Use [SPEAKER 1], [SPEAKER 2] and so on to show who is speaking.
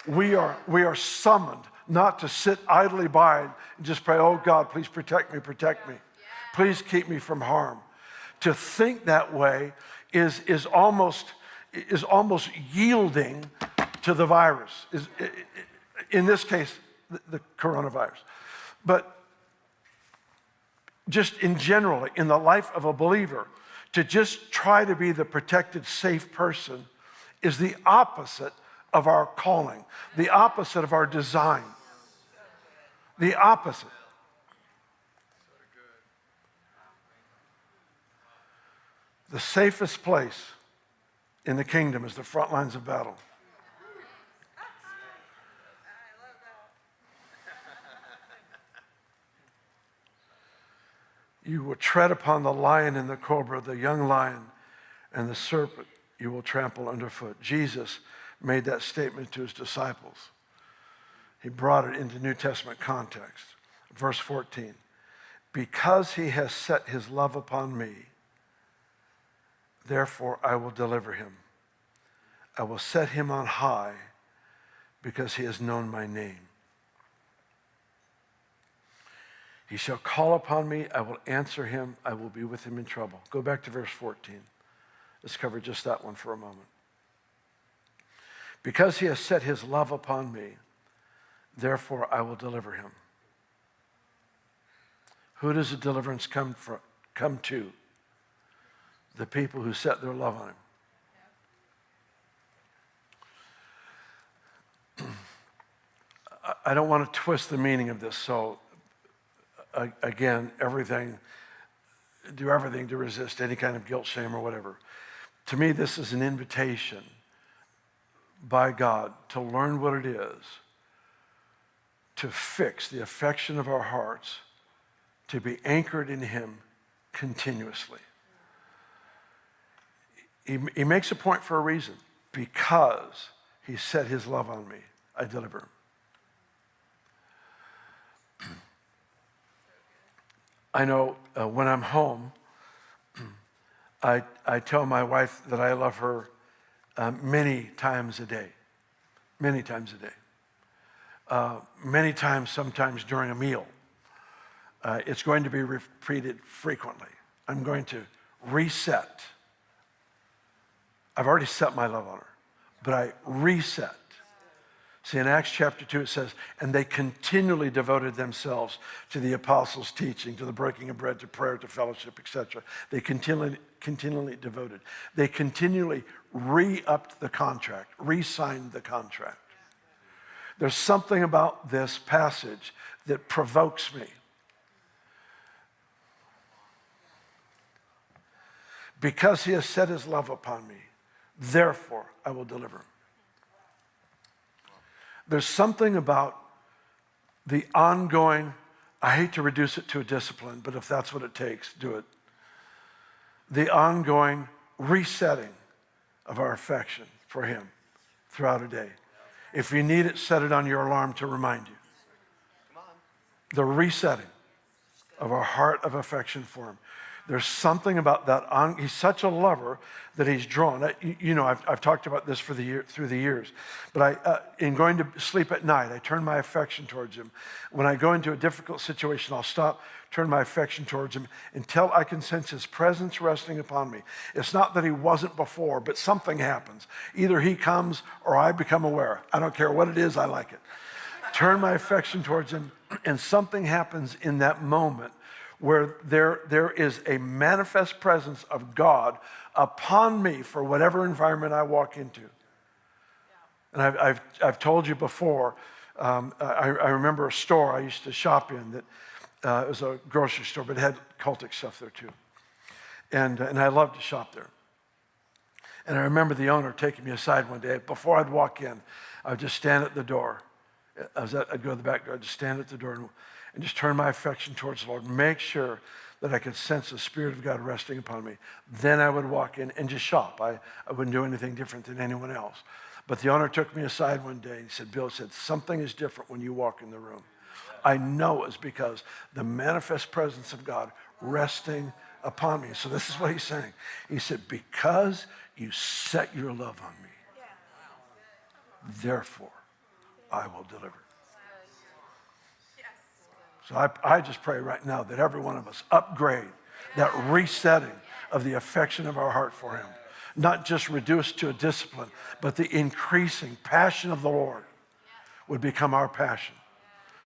[SPEAKER 1] We are summoned not to sit idly by and just pray, oh God, please protect me, protect me. Please keep me from harm. To think that way is almost yielding to the virus. In this case, the coronavirus. But just in general, in the life of a believer, to just try to be the protected, safe person is the opposite of our calling, the opposite of our design. The opposite. The safest place in the kingdom is the front lines of battle. You will tread upon the lion and the cobra, the young lion and the serpent you will trample underfoot. Jesus made that statement to his disciples. He brought it into New Testament context. Verse 14, because he has set his love upon me, therefore I will deliver him. I will set him on high because he has known my name. He shall call upon me, I will answer him, I will be with him in trouble. Go back to verse 14. Let's cover just that one for a moment. Because he has set his love upon me, therefore I will deliver him. Who does the deliverance come to? The people who set their love on him. I don't want to twist the meaning of this, so again, do everything to resist any kind of guilt, shame, or whatever. To me, this is an invitation by God to learn what it is to fix the affection of our hearts, to be anchored in him continuously. He makes a point for a reason. Because he set his love on me, I deliver him. I know when I'm home, I tell my wife that I love her many times a day. Many times a day. Many times, sometimes during a meal. It's going to be repeated frequently. I'm going to reset. I've already set my love on her, but I reset. See, in Acts chapter 2, it says, and they continually devoted themselves to the apostles' teaching, to the breaking of bread, to prayer, to fellowship, etc. They continually devoted. They continually re-upped the contract, re-signed the contract. There's something about this passage that provokes me. Because he has set his love upon me, therefore I will deliver him. There's something about the ongoing, I hate to reduce it to a discipline, but if that's what it takes, do it. The ongoing resetting of our affection for him throughout a day. If you need it, set it on your alarm to remind you. The resetting of our heart of affection for him. There's something about that. He's such a lover that he's drawn. You know, I've talked about this through the years. But in going to sleep at night, I turn my affection towards him. When I go into a difficult situation, I'll stop, turn my affection towards him until I can sense his presence resting upon me. It's not that he wasn't before, but something happens. Either he comes or I become aware. I don't care what it is, I like it. Turn my affection towards him, and something happens in that moment where there is a manifest presence of God upon me for whatever environment I walk into. And I've told you before, I remember a store I used to shop in that it was a grocery store, but it had cultic stuff there too. And I loved to shop there. And I remember the owner taking me aside one day. Before I'd walk in, I would just stand at the door. I'd go to the back door, I'd just stand at the door and just turn my affection towards the Lord. Make sure that I could sense the Spirit of God resting upon me. Then I would walk in and just shop. I wouldn't do anything different than anyone else. But the owner took me aside one day and said, Bill said, something is different when you walk in the room. I know it's because the manifest presence of God resting upon me. So this is what he's saying. He said, because you set your love on me, therefore I will deliver. So I just pray right now that every one of us upgrade that resetting of the affection of our heart for him. Not just reduced to a discipline, but the increasing passion of the Lord would become our passion.